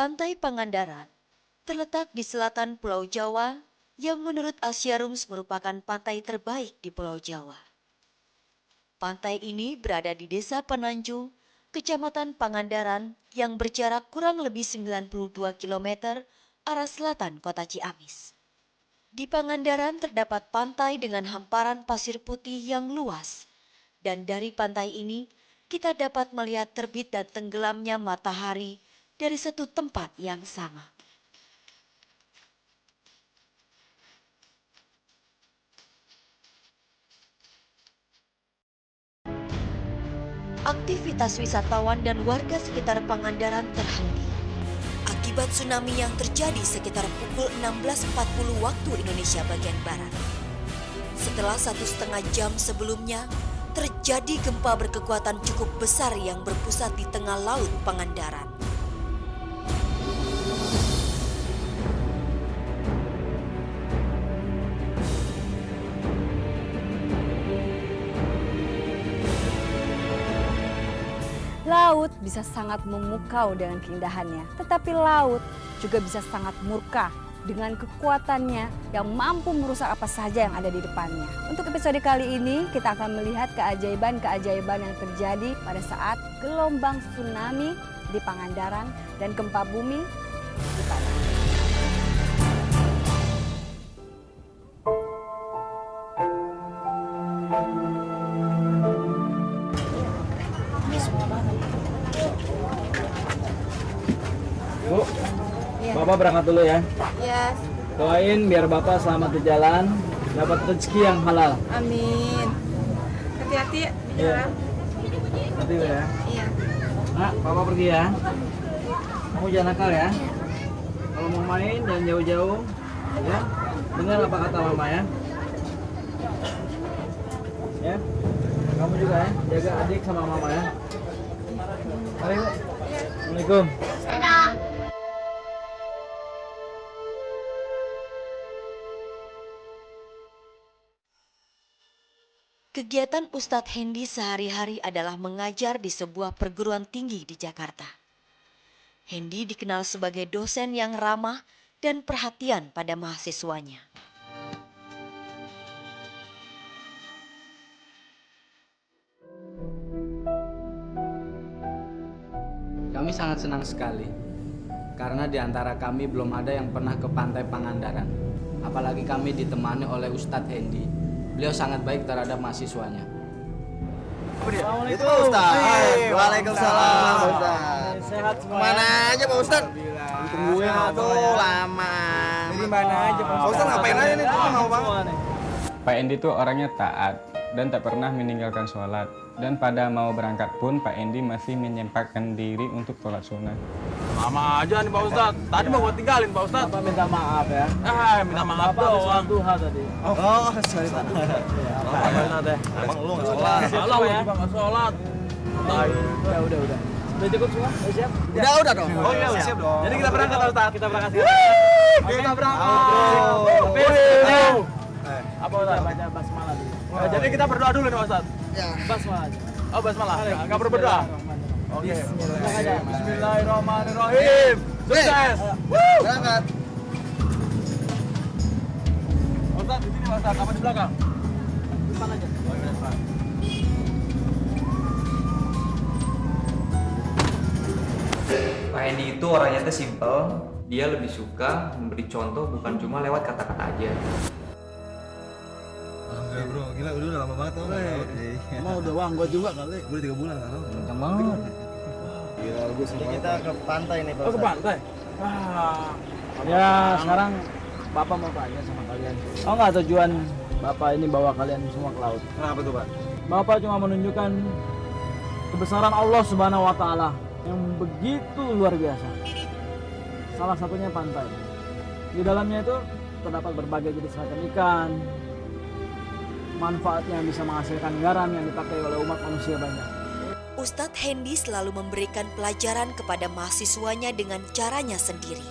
Pantai Pangandaran terletak di selatan Pulau Jawa yang menurut Asiarums merupakan pantai terbaik di Pulau Jawa. Pantai ini berada di Desa Penanju, Kecamatan Pangandaran yang berjarak kurang lebih 92 km arah selatan kota Ciamis. Di Pangandaran terdapat pantai dengan hamparan pasir putih yang luas. Dan dari pantai ini kita dapat melihat terbit dan tenggelamnya matahari dari satu tempat yang sama. Aktivitas wisatawan dan warga sekitar Pangandaran terhenti akibat tsunami yang terjadi sekitar pukul 16.40 waktu Indonesia bagian Barat. Setelah 1,5 jam sebelumnya, terjadi gempa berkekuatan cukup besar yang berpusat di tengah laut Pangandaran. Laut bisa sangat memukau dengan keindahannya, tetapi laut juga bisa sangat murka dengan kekuatannya yang mampu merusak apa saja yang ada di depannya. Untuk episode kali ini, kita akan melihat keajaiban-keajaiban yang terjadi pada saat gelombang tsunami di Pangandaran dan gempa bumi di Padang. Bu, Bapak berangkat dulu ya. Ya, Doain biar Bapak selamat di jalan, dapat rezeki yang halal. amin. Hati-hati ya di Iya. jalan. Nanti ya. Iya. Nak, Bapak pergi ya. Kamu jangan nakal ya. Kalau mau main jangan jauh-jauh, ya. Dengar apa kata Mama ya. Ya. Kamu juga ya, jaga adik sama Mama ya. Mari, Bu. Assalamualaikum. Kegiatan Ustadz Hendy sehari-hari adalah mengajar di sebuah perguruan tinggi di Jakarta. Hendy dikenal sebagai dosen yang ramah dan perhatian pada mahasiswanya. Kami sangat senang sekali karena di antara kami belum ada yang pernah ke pantai Pangandaran. Apalagi kami ditemani oleh Ustadz Hendy. Beliau sangat baik terhadap mahasiswanya. Itu Pak Ustaz. Waalaikumsalam Pak Ustaz. Sehat semua. Mana aja Pak Ustaz? Tungguin Aduh lama. Di mana aja Pak Pak Ustaz ngapain aja nih? Kita mau banget. Pak Endi itu orangnya taat dan tak pernah meninggalkan sholat. Dan pada mau berangkat pun Pak Endi masih menyempatkan diri untuk sholat sunnah. Lama aja nih Pak Ustadz. Tadi mau gua tinggalin Pak Ustadz. Bapak minta maaf ya. Minta maaf Bapak habis sholat doang. duha tadi. Oh, sorry Pak. Emang lu nggak sholat? Salah ya. Nggak sholat. Udah. Udah cukup semua? Udah siap? Udah dong. Oh iya, siap dong. Jadi kita berangkat Pak Ustadz. Kita berangkat. Kita berangkat. Apa udah baca basmalah dulu? Jadi kita berdoa dulu nih Pak Ustadz. Ya. Basmalah aja. Oh basmalah. Nggak perlu berdoa. Oke. Bismillahirrahmanirrahim. Bismillahirrahmanirrahim. Sukses. Berangkat. Pak Ustadz di sini Pak Ustadz. Apa di belakang? Depan aja. Oh iya Pak. Pak Hendy itu orangnya tuh simple, dia lebih suka memberi contoh bukan cuma lewat kata-kata aja. Alhamdulillah bro, gila udah lama banget tuh. Emang udah uang gua juga kali. Udah 3 bulan kan? Kencang banget. Gila, gue sih. Kita ke pantai nih Pak Oh ke Ustaz. pantai. Ya, sekarang Bapak mau tanya sama kalian. Oh nggak tujuan Bapak ini bawa kalian semua ke laut? Kenapa tuh Pak? Bapak cuma menunjukkan kebesaran Allah Subhanahu wa taala yang begitu luar biasa. Salah satunya pantai. Di dalamnya itu terdapat berbagai jenis macam ikan. Manfaatnya bisa menghasilkan garam yang dipakai oleh umat manusia banyak. Ustadz Hendy selalu memberikan pelajaran kepada mahasiswanya dengan caranya sendiri,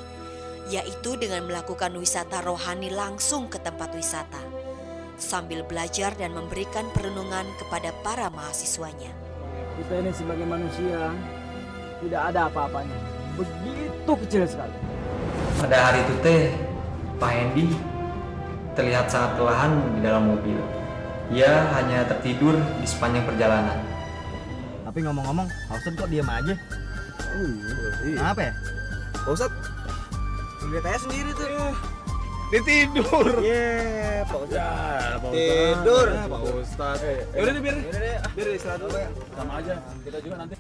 yaitu dengan melakukan wisata rohani langsung ke tempat wisata, sambil belajar dan memberikan perenungan kepada para mahasiswanya. Kita ini sebagai manusia tidak ada apa-apanya. begitu kecil sekali. Pada hari itu teh, Pak Hendy terlihat sangat kelelahan di dalam mobil. Ia hanya tertidur di sepanjang perjalanan. Tapi ngomong-ngomong, Pak Ustadz kok diam aja? Kenapa ya? Pak Ustadz, lihat aja sendiri tuh. Dia tidur. Yeay, Pak Ustadz. Tidur. Pak Ustadz. Yaudah deh, biar istirahat dulu ya. sama aja. Kita juga nanti.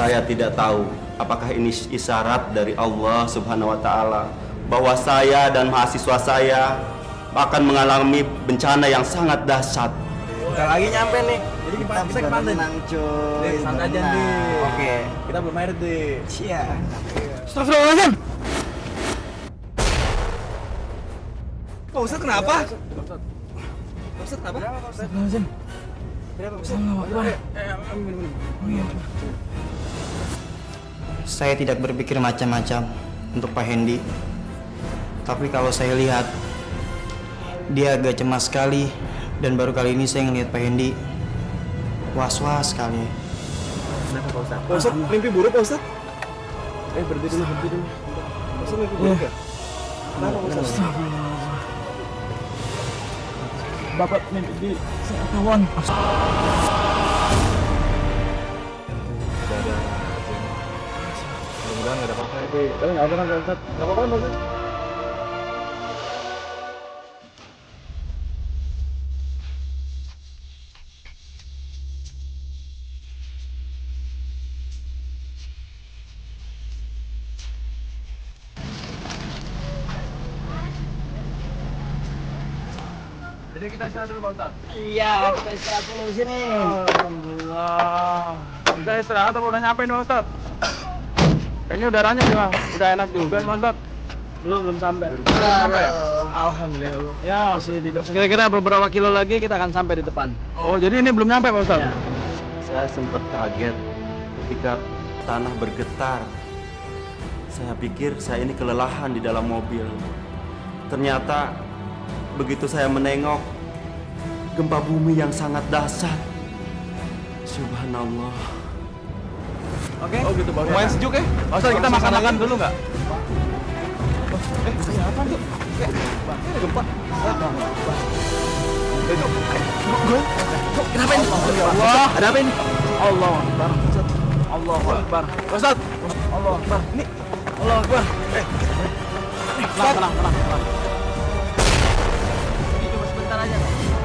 Saya tidak tahu apakah ini isyarat dari Allah Subhanahu wa taala bahwa saya dan mahasiswa saya akan mengalami bencana yang sangat dahsyat. Bentar lagi nyampe nih. Jadi kita bisa tenang cuy. Santai aja nih. Oke. Kita belum air deh. Siap. Astagfirullahaladzim. Pak Ustadz kenapa? Pak Ustadz kenapa? Astagfirullahaladzim. Kenapa Pak Ustadz? Saya tidak berpikir macam-macam untuk Pak Hendy. Tapi kalau saya lihat, dia agak cemas sekali. Dan baru kali ini saya ngelihat Pak Hendy was-was sekali. Kenapa Pak Ustadz? Pak Ustadz, mimpi buruk Pak Ustadz? Berhenti dulu. Pak Ustadz mimpi buruk ya? Kenapa Pak Ustadz? Bapak mimpi di tawon. Mudah-mudahan nggak ada apa-apa. Nggak apa-apa, Pak Ustadz. Nggak apa-apa, Pak Ustadz. Jadi kita istirahat dulu, Pak Ustadz. Iya, kita istirahat dulu di sini. Alhamdulillah. Kita istirahat atau udah nyampe nih, Pak Ustadz? Kayaknya udaranya udah enak juga, Pak Ustadz. Belum sampai. Sampai ya? Alhamdulillah. Ya, masih di depan. Kira-kira beberapa kilo lagi kita akan sampai di depan. Oh, jadi ini belum nyampe, Pak Ustadz? Saya sempat kaget ketika tanah bergetar. Saya pikir saya ini kelelahan di dalam mobil. Ternyata begitu saya menengok, gempa bumi yang sangat dahsyat. Subhanallah. Oke. Oh gitu, Pak. Lumayan sejuk ya? Pak Ustadz, kita makan dulu nggak? Apa tuh? Ada gempa. Kenapa ini? Allah. Ada apa ini? Allah Akbar. Allah Akbar. Pak Ustadz. Allah Akbar. Ini Allah Akbar. Tenang. Ini cuma sebentar aja.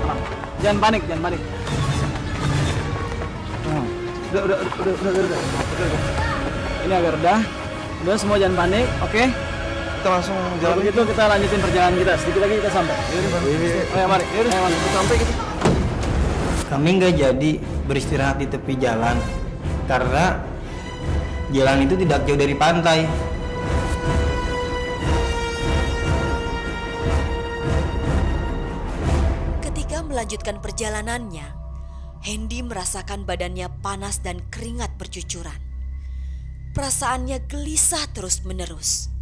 Tenang. Jangan panik. Udah. Ini agak reda. Udah semua jangan panik, oke? Kita langsung Kalau jalan. begitu kita lanjutin perjalanan kita. Sedikit lagi kita sampai. Ayo mari. Kita sampai gitu. Kami nggak jadi beristirahat di tepi jalan karena jalan itu tidak jauh dari pantai. Ketika melanjutkan perjalanannya, Hendy merasakan badannya panas dan keringat bercucuran. Perasaannya gelisah terus-menerus.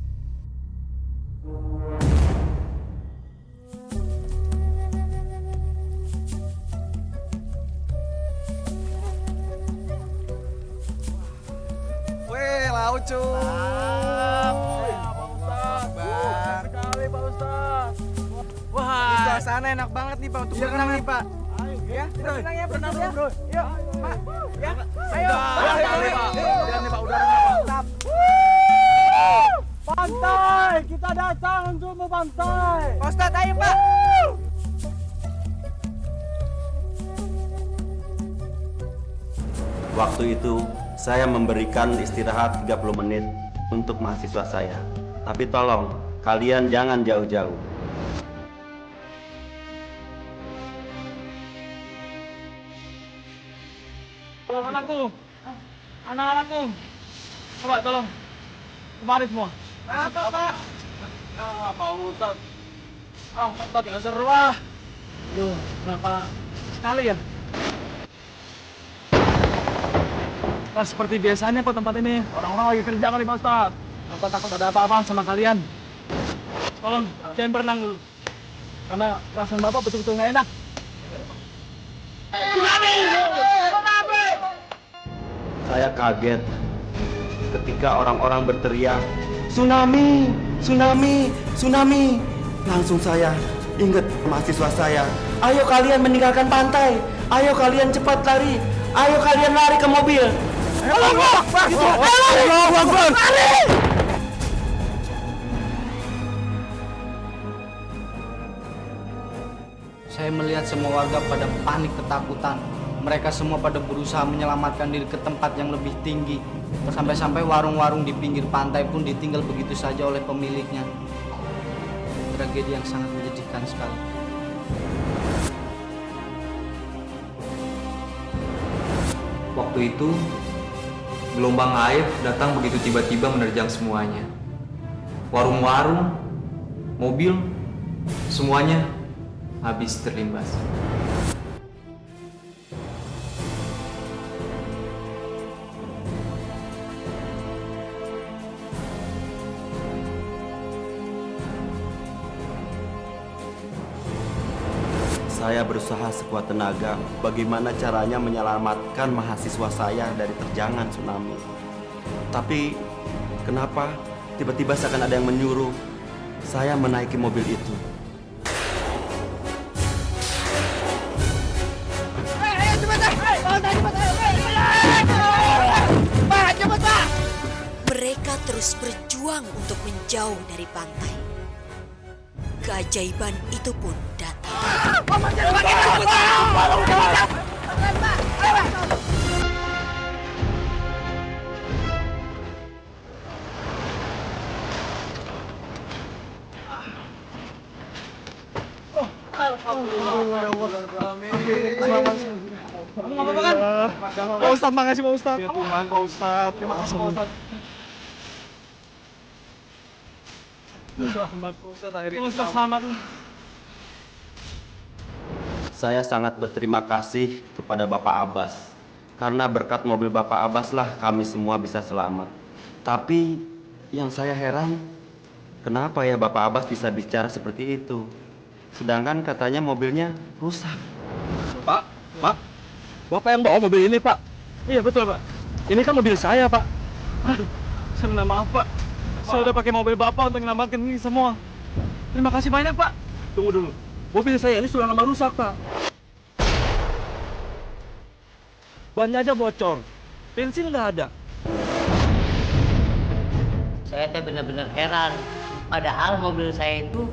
Weh, laut cuy. Pak Ustadz. Bang. Sekali, Pak Ustadz. Suasana enak banget nih Pak untuk berenang nih Pak. Ya, kita berenang ya, berenang ya. Yuk, Pak. Ya, ayo. Sekali, Pak. Lihat nih, Pak, udaranya, Pak. Mantap. Pantai, kita datang untuk mempantai. Pak Ustadz, ayo Pak. Waktu itu saya memberikan istirahat 30 menit untuk mahasiswa saya. Tapi tolong kalian jangan jauh-jauh. Anak-anakku, coba tolong kemari semua. Apa, Pak? Pak Ustad. Ustad nggak seru ah. Duh, kenapa sekali ya? Nah, seperti biasanya kok tempat ini. Orang-orang lagi kerja kali Pak Ustad. Apa takut ada apa-apa sama kalian? Tolong, jangan berenang dulu. Karena perasaan Bapak betul-betul nggak enak. Saya kaget ketika orang-orang berteriak, "Tsunami! Tsunami! Tsunami!" Langsung saya ingat mahasiswa saya. "Ayo kalian meninggalkan pantai! Ayo kalian cepat lari! Ayo kalian lari ke mobil!" Saya melihat semua warga pada panik ketakutan. Mereka semua pada berusaha menyelamatkan diri ke tempat yang lebih tinggi. Sampai-sampai warung-warung di pinggir pantai pun ditinggal begitu saja oleh pemiliknya. Tragedi yang sangat menyedihkan sekali. Waktu itu, gelombang air datang begitu tiba-tiba menerjang semuanya. Warung-warung, mobil, semuanya habis terlimbas. Saya berusaha sekuat tenaga bagaimana caranya menyelamatkan mahasiswa saya dari terjangan tsunami. Tapi kenapa tiba-tiba seakan ada yang menyuruh saya menaiki mobil itu? Mereka terus berjuang untuk menjauh dari pantai. Keajaiban itu pun datang. Pak Ustadz, makasih Pak Ustadz. Ya Tuhan, Pak Ustadz. Terima kasih Pak Ustadz. Selamat Pak Ustadz, akhirnya. Pak Ustadz, selamat. Saya sangat berterima kasih kepada Bapak Abbas. Karena berkat mobil Bapak Abbas lah kami semua bisa selamat. Tapi yang saya heran, kenapa ya Bapak Abbas bisa bicara seperti itu? Sedangkan katanya mobilnya rusak. Pak, Bapak yang bawa mobil ini, Pak? Iya, betul, Pak. Ini kan mobil saya, Pak. Aduh, saya minta maaf, Pak. Saya udah pakai mobil Bapak untuk menyelamatkan ini semua. Terima kasih banyak, Pak. Tunggu dulu. Mobil saya ini sudah lama rusak, Pak. Bannya aja bocor. Bensin nggak ada. Saya teh benar-benar heran. Padahal mobil saya itu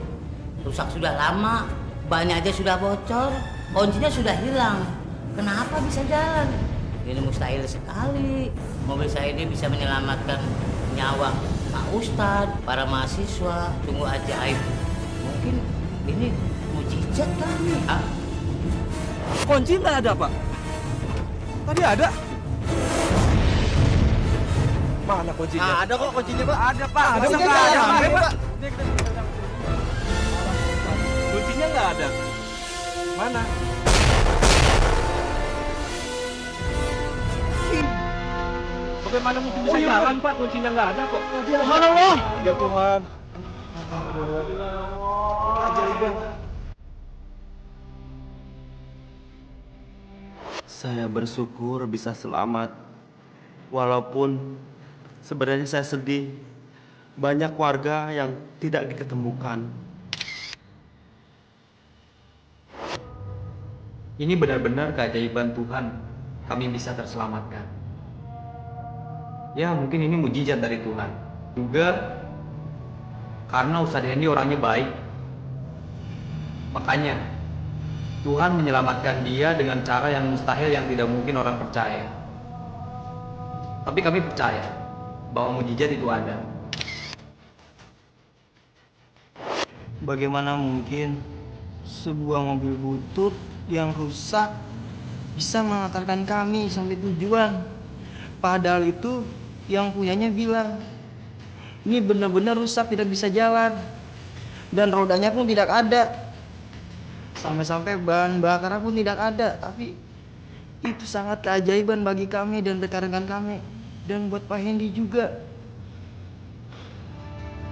rusak sudah lama, bannya aja sudah bocor, kuncinya sudah hilang. Kenapa bisa jalan? Ini mustahil sekali. Mobil saya ini bisa menyelamatkan nyawa Pak Ustadz, para mahasiswa. Tunggu ajaib. Mungkin ini mujizat kali. Kunci nggak ada, Pak. Tadi ada. Mana kuncinya? Ada kok kuncinya, Pak. Ada, Pak. Ada, Kuncinya Pak. nggak ada, Pak. Kuncinya nggak ada. Mana? Bagaimana mungkin bisa jalan, Pak? Kuncinya nggak ada kok. Mana Allah? Ya Tuhan. Ajaiban. Saya bersyukur bisa selamat. Walaupun sebenarnya saya sedih. Banyak warga yang tidak diketemukan. Ini benar-benar keajaiban Tuhan. Kami bisa terselamatkan. Ya, mungkin ini mujizat dari Tuhan. Juga karena Ustadz Hendy orangnya baik. Makanya Tuhan menyelamatkan dia dengan cara yang mustahil yang tidak mungkin orang percaya. Tapi kami percaya bahwa mujizat itu ada. Bagaimana mungkin sebuah mobil butut yang rusak bisa mengantarkan kami sampai tujuan? Padahal itu yang punyanya bilang Ini benar-benar rusak, tidak bisa jalan. Dan rodanya pun tidak ada. Sampai-sampai bahan bakar pun tidak ada. Tapi itu sangat keajaiban bagi kami dan rekan-rekan kami. Dan buat Pak Hendy juga.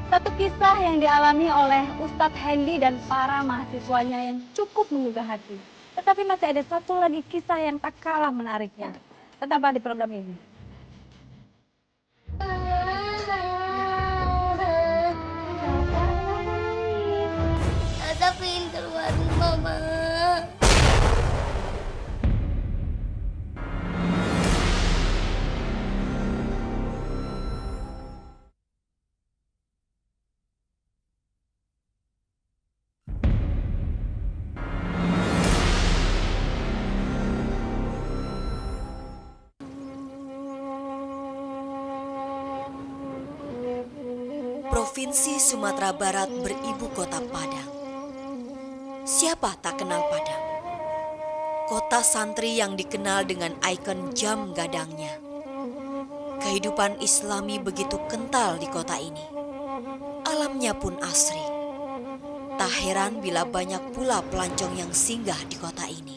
Satu kisah yang dialami oleh Ustadz Hendy dan para mahasiswanya yang cukup menggugah hati. Tetapi masih ada satu lagi kisah yang tak kalah menariknya. Tetaplah di program ini. Asa pengen keluar rumah, Ma. Provinsi Sumatera Barat beribu kota Padang. Siapa tak kenal Padang? Kota santri yang dikenal dengan ikon jam gadangnya. Kehidupan Islami begitu kental di kota ini. Alamnya pun asri. Tak heran bila banyak pula pelancong yang singgah di kota ini.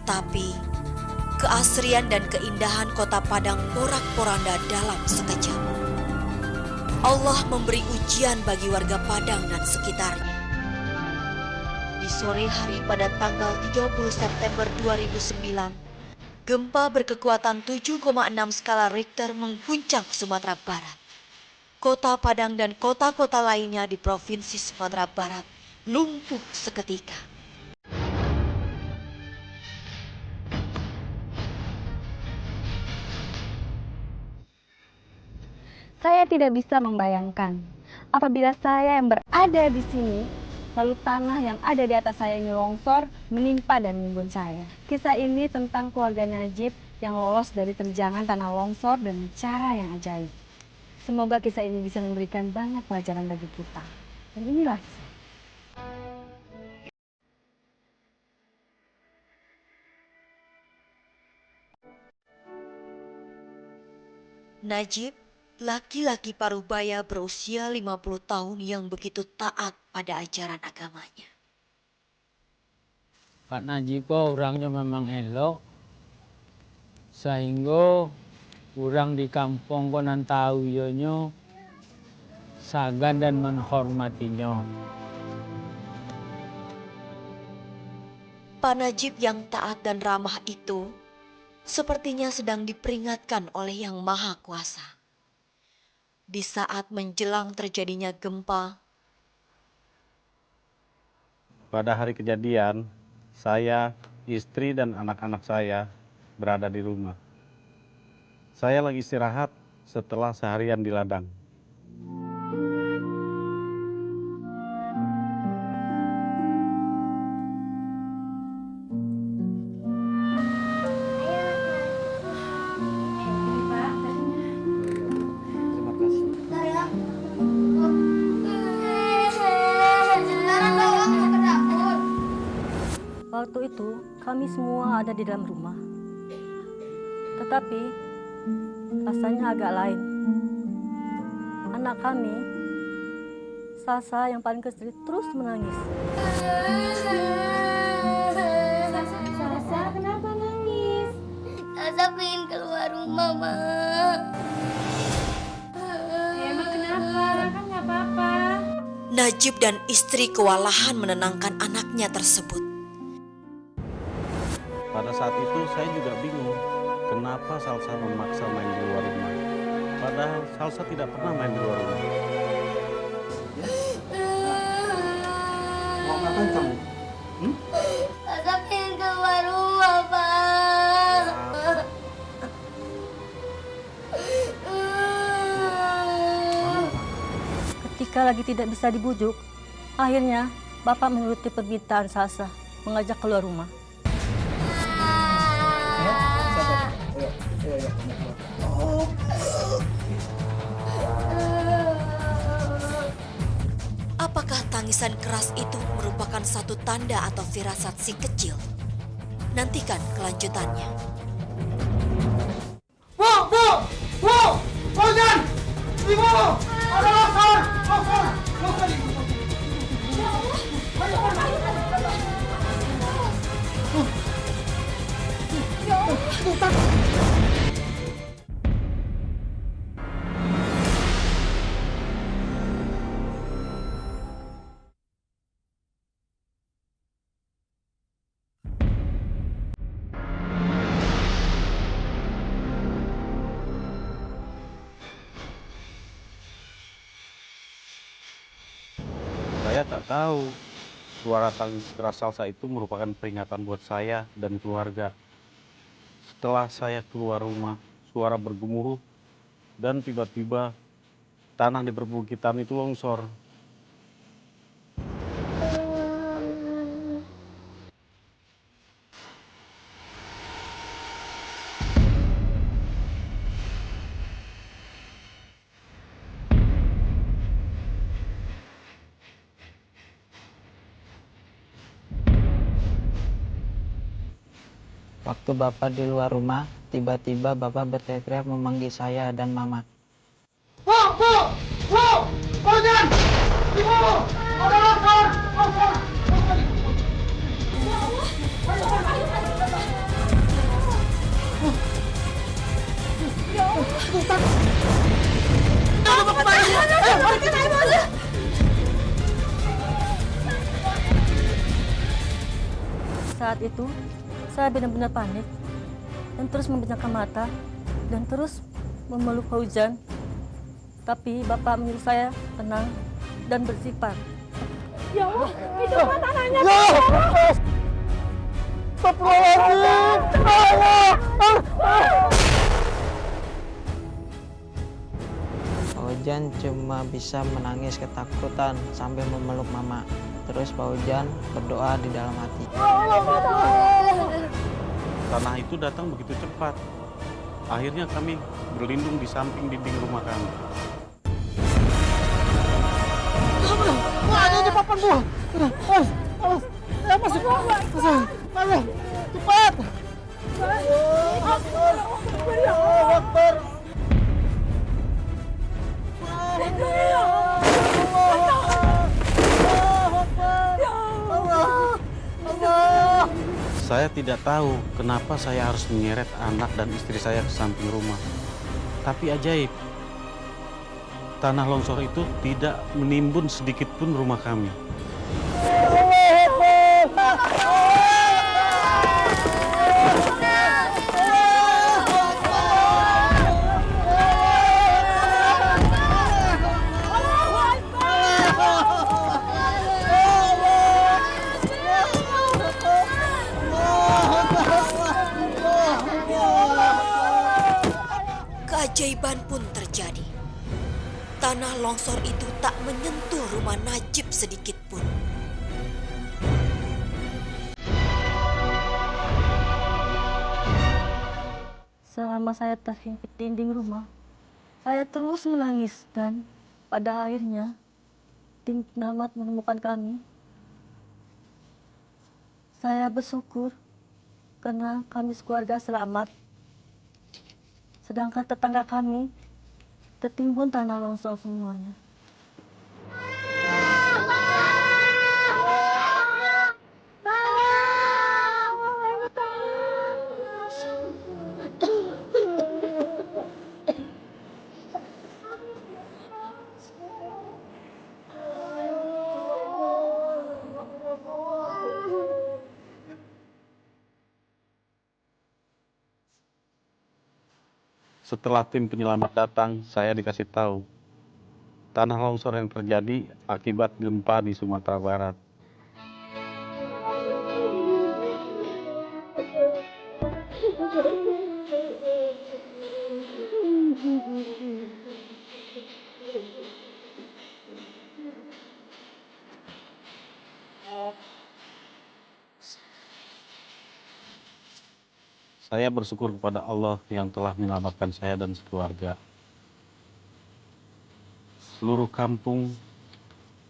Tapi keasrian dan keindahan kota Padang porak-poranda dalam sekejap. Allah memberi ujian bagi warga Padang dan sekitarnya. Di sore hari pada tanggal 30 September 2009, gempa berkekuatan 7,6 skala Richter mengguncang Sumatera Barat. Kota Padang dan kota-kota lainnya di Provinsi Sumatera Barat lumpuh seketika. Saya tidak bisa membayangkan apabila saya yang berada di sini, lalu tanah yang ada di atas saya ini longsor, menimpa dan menimbun saya. Kisah ini tentang keluarga Najib yang lolos dari terjangan tanah longsor dengan cara yang ajaib. Semoga kisah ini bisa memberikan banyak pelajaran bagi kita. Dan inilah Najib, laki-laki parubaya berusia 50 tahun yang begitu taat pada ajaran agamanya. Pak Najib orangnya memang elok. Sehingga orang di kampung konan tahu ionyo sagan dan menghormatinya. Pak Najib yang taat dan ramah itu sepertinya sedang diperingatkan oleh Yang Maha Kuasa. Di saat menjelang terjadinya gempa, pada hari kejadian, saya, istri dan anak-anak saya berada di rumah. Saya lagi istirahat setelah seharian di ladang. waktu itu kami semua ada di dalam rumah. Tetapi rasanya agak lain. Anak kami, Sasa yang paling kecil, terus menangis. Sasa, kenapa nangis? Sasa pengen keluar rumah, Ma. Ya, emang kenapa? Raka nggak apa-apa. Najib dan istri kewalahan menenangkan anaknya tersebut. Pada saat itu saya juga bingung, kenapa Salsa memaksa main di luar rumah. Padahal Salsa tidak pernah main di luar rumah. Mau ngapain kamu? Sasa pengen keluar rumah, Pak. Ketika lagi tidak bisa dibujuk, akhirnya Bapak menuruti permintaan Sasa, mengajak keluar rumah. Apakah tangisan keras itu merupakan satu tanda atau firasat si kecil? Nantikan kelanjutannya. Bu! Jangan! Saya tak tahu suara tangis keras Salsa itu merupakan peringatan buat saya dan keluarga. Setelah saya keluar rumah, suara bergemuruh dan tiba-tiba tanah di perbukitan itu longsor. Waktu Bapak di luar rumah, tiba-tiba Bapak berteriak memanggil saya dan Mama. Saat itu, saya benar-benar panik dan terus memejamkan mata dan terus memeluk Fauzan. Tapi Bapak menyuruh saya tenang dan bersifat. Ya Allah, itu tanahnya. Fauzan cuma bisa menangis ketakutan sambil memeluk Mama. Terus Fauzan berdoa di dalam hati. Tanah itu datang begitu cepat. Akhirnya kami berlindung di samping dinding rumah kami. Ada di papan gua. Masuk. Cepat. Saya tidak tahu kenapa saya harus menyeret anak dan istri saya ke samping rumah. Tapi ajaib, tanah longsor itu tidak menimbun sedikit pun rumah kami. Keajaiban pun terjadi. Tanah longsor itu tak menyentuh rumah Najib sedikit pun. Selama saya terhimpit dinding rumah, saya terus menangis dan pada akhirnya tim penyelamat menemukan kami. Saya bersyukur karena kami sekeluarga selamat. Sedangkan tetangga kami tertimbun tanah longsor semuanya. Setelah tim penyelamat datang, saya dikasih tahu tanah longsor yang terjadi akibat gempa di Sumatera Barat. Saya bersyukur kepada Allah yang telah menyelamatkan saya dan sekeluarga. Seluruh kampung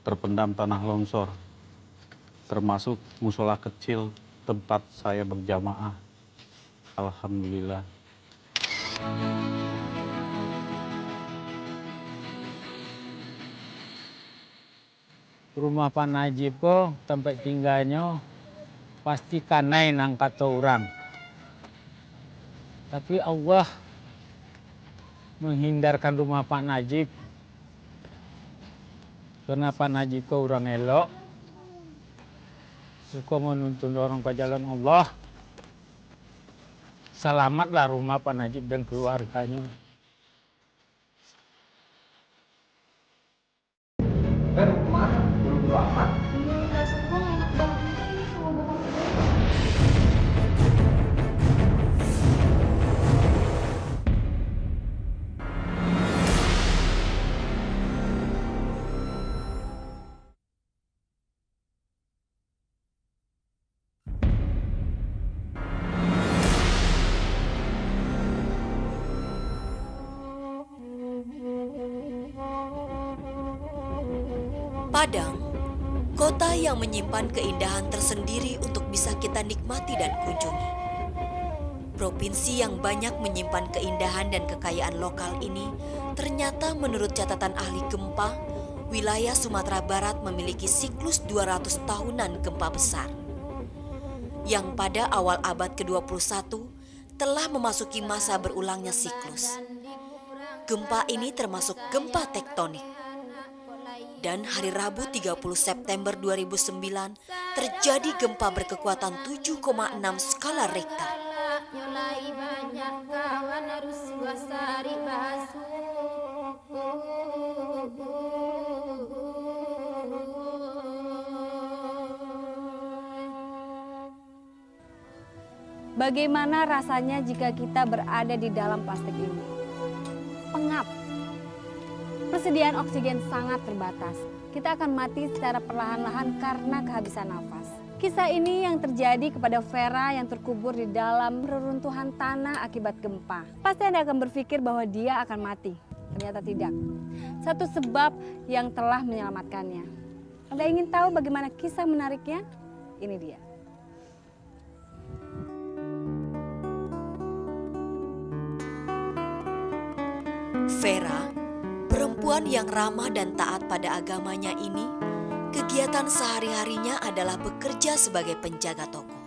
terpendam tanah longsor, termasuk musola kecil tempat saya berjamaah. Alhamdulillah. rumah Pak Najib po tempat tinggalnya pasti kanai nang kata orang. Tapi Allah menghindarkan rumah Pak Najib. Karena Pak Najib ko orang elok. Suka menuntun orang ke jalan Allah. Selamatlah rumah Pak Najib dan keluarganya. Iya, perasaan gue gak enak banget nih sama bokap gue. Padang, kota yang menyimpan keindahan tersendiri untuk bisa kita nikmati dan kunjungi. Provinsi yang banyak menyimpan keindahan dan kekayaan lokal ini ternyata menurut catatan ahli gempa, wilayah Sumatera Barat memiliki siklus 200 tahunan gempa besar. Yang pada awal abad ke-21 telah memasuki masa berulangnya siklus. Gempa ini termasuk gempa tektonik. Dan hari Rabu 30 September 2009 terjadi gempa berkekuatan 7,6 skala Richter. Bagaimana rasanya jika kita berada di dalam plastik ini? Pengap. Persediaan oksigen sangat terbatas. Kita akan mati secara perlahan-lahan karena kehabisan nafas. Kisah ini yang terjadi kepada Vera yang terkubur di dalam reruntuhan tanah akibat gempa. Pasti Anda akan berpikir bahwa dia akan mati. Ternyata tidak. Satu sebab yang telah menyelamatkannya. Anda ingin tahu bagaimana kisah menariknya? Ini dia. Vera, perempuan yang ramah dan taat pada agamanya ini, kegiatan sehari-harinya adalah bekerja sebagai penjaga toko.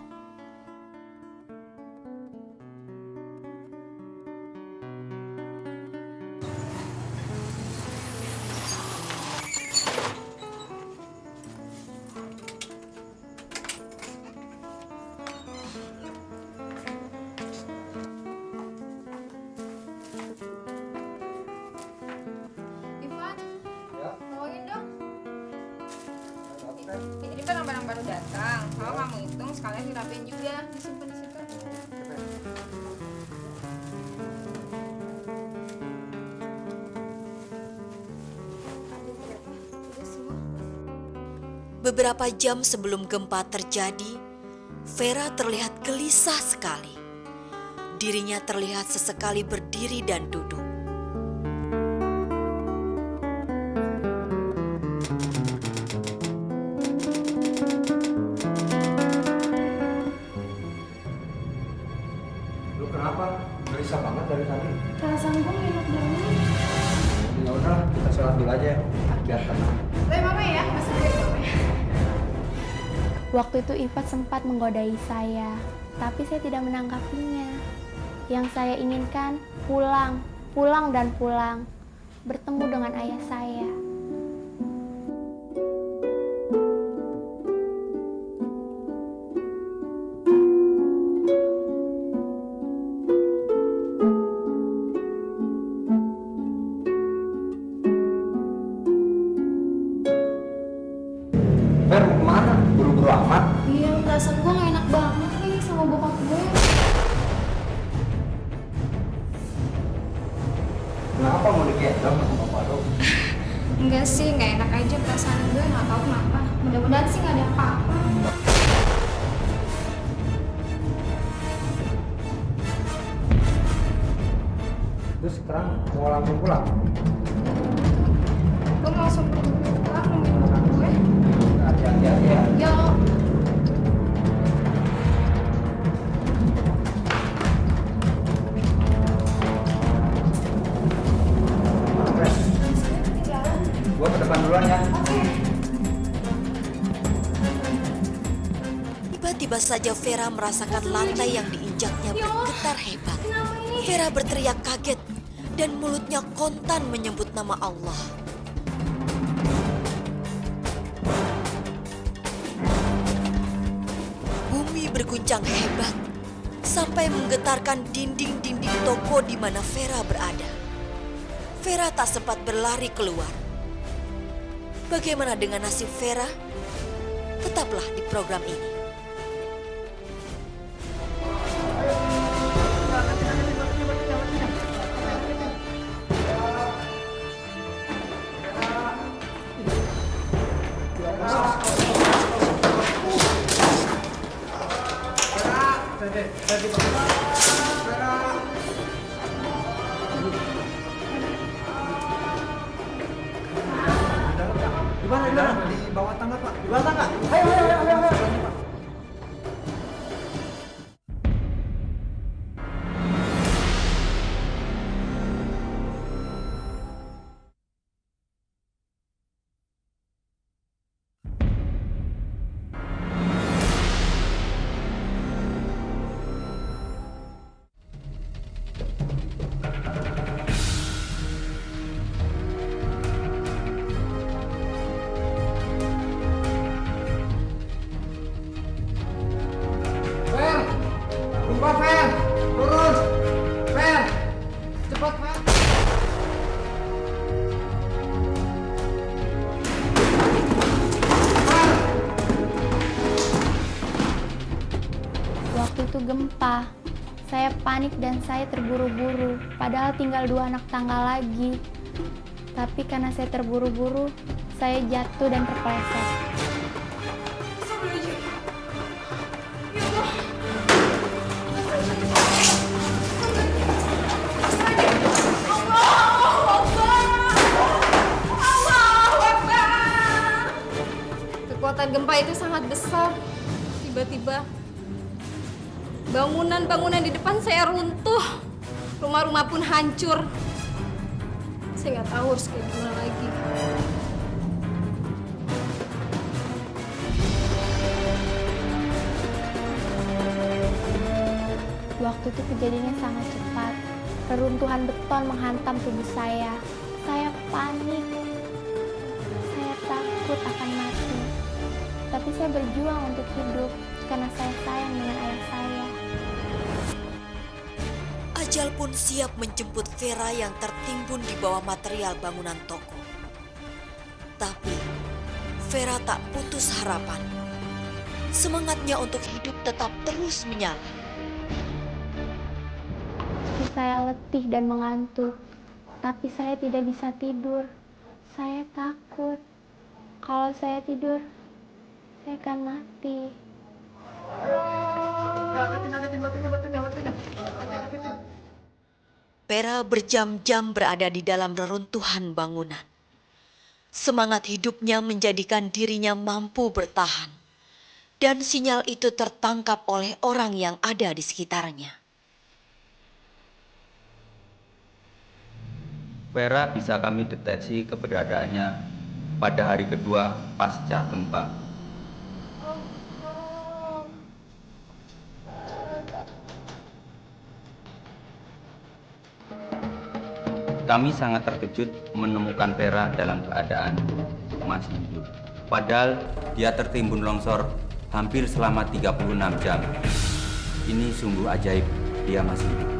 Ini kan barang baru datang. Kalau kamu hitung sekalian dirapiin juga. Disimpan di situ. Beberapa jam sebelum gempa terjadi, Vera terlihat gelisah sekali. Dirinya terlihat sesekali berdiri dan duduk. Lu kenapa? Gelisah banget dari tadi. Perasaan gue gak enak banget. Ya udah, kita sholat dulu aja ya, biar tenang. Tapi mama ya, masih ada mama ya. Waktu itu Ifat sempat menggodai saya, tapi saya tidak menanggapinya. Yang saya inginkan pulang, pulang dan pulang, bertemu dengan ayah saya. Fer, mau kemana? Buru-buru amat. Iya, perasaan gue gak enak banget nih sama bokap gue. Kenapa mau digendong sama bapak lu? Enggak sih, nggak enak aja perasaan gue, nggak tahu kenapa. Mudah-mudahan sih nggak ada apa-apa. Terus sekarang mau langsung pulang? Gue mau langsung pulang nungguin bokap gue. Hati-hati aja ya. Yo. Gue ke depan duluan ya. Tiba-tiba saja Vera merasakan lantai yang diinjaknya bergetar hebat. Vera berteriak kaget dan mulutnya kontan menyebut nama Allah. Bumi berguncang hebat sampai menggetarkan dinding-dinding toko di mana Vera berada. Vera tak sempat berlari keluar. Bagaimana dengan nasib Vera? Tetaplah di program ini. Di bawah tangga, Pak. Di bawah tangga. Ayo. Waktu itu gempa. Saya panik dan saya terburu-buru. Padahal tinggal 2 anak tangga lagi. Tapi karena saya terburu-buru, saya jatuh dan terpeleset. Kekuatan gempa itu sangat besar. Tiba-tiba bangunan-bangunan di depan saya runtuh. Rumah-rumah pun hancur. Saya nggak tahu harus kayak gimana lagi. Waktu itu kejadiannya sangat cepat. Reruntuhan beton menghantam tubuh saya. Saya panik. Saya takut akan mati. Tapi saya berjuang untuk hidup karena saya sayang dengan ayah saya. Ajal pun siap menjemput Vera yang tertimbun di bawah material bangunan toko. Tapi Vera tak putus harapan. Semangatnya untuk hidup tetap terus menyala. Saya letih dan mengantuk, tapi saya tidak bisa tidur. Saya takut. Kalau saya tidur, saya akan mati. Vera berjam-jam berada di dalam reruntuhan bangunan. Semangat hidupnya menjadikan dirinya mampu bertahan. Dan sinyal itu tertangkap oleh orang yang ada di sekitarnya. Vera bisa kami deteksi keberadaannya pada hari kedua pasca gempa. Kami sangat terkejut menemukan Vera dalam keadaan masih hidup. Padahal dia tertimbun longsor hampir selama 36 jam. Ini sungguh ajaib, dia masih hidup.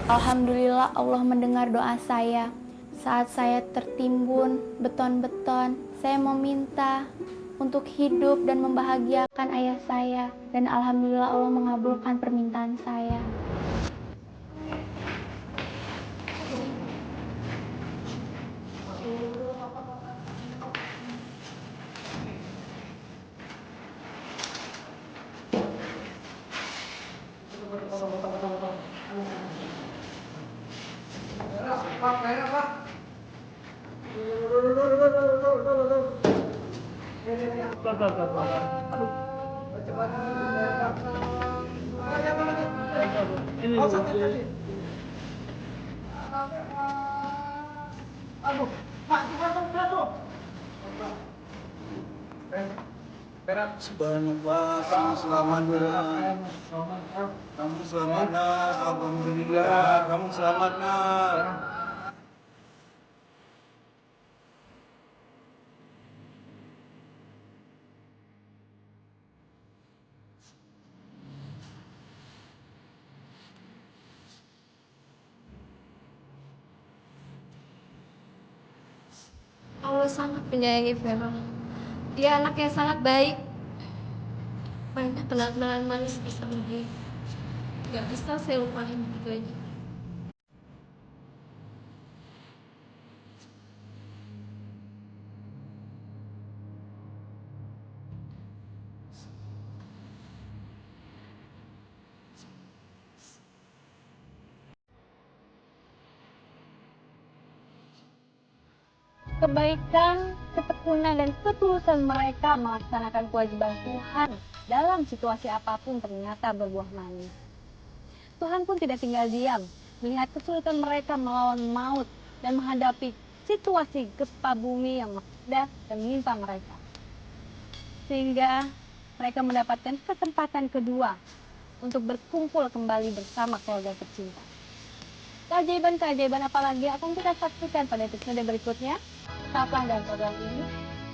Alhamdulillah Allah mendengar doa saya. Saat saya tertimbun beton-beton, saya meminta untuk hidup dan membahagiakan ayah saya. Dan alhamdulillah Allah mengabulkan permintaan saya. Subhanallah, kamu selamat nak. Kamu selamat nak. Alhamdulillah, kamu selamat nak. Allah sangat menyayangi Vera. Dia anak yang sangat baik. Banyak kenangan manis bersama dia. Gak bisa saya lupain gitu aja. Kebaikan, ketekunan, dan ketulusan mereka melaksanakan kewajiban Tuhan dalam situasi apapun ternyata berbuah manis. Tuhan pun tidak tinggal diam melihat kesulitan mereka melawan maut dan menghadapi situasi gempa bumi yang meledak dan menimpa mereka. Sehingga mereka mendapatkan kesempatan kedua untuk berkumpul kembali bersama keluarga tercinta. Keajaiban-keajaiban apalagi akan kita saksikan pada episode berikutnya. Tetaplah dalam program ini.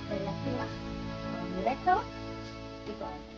Banyak simak. Direktur, itu aja.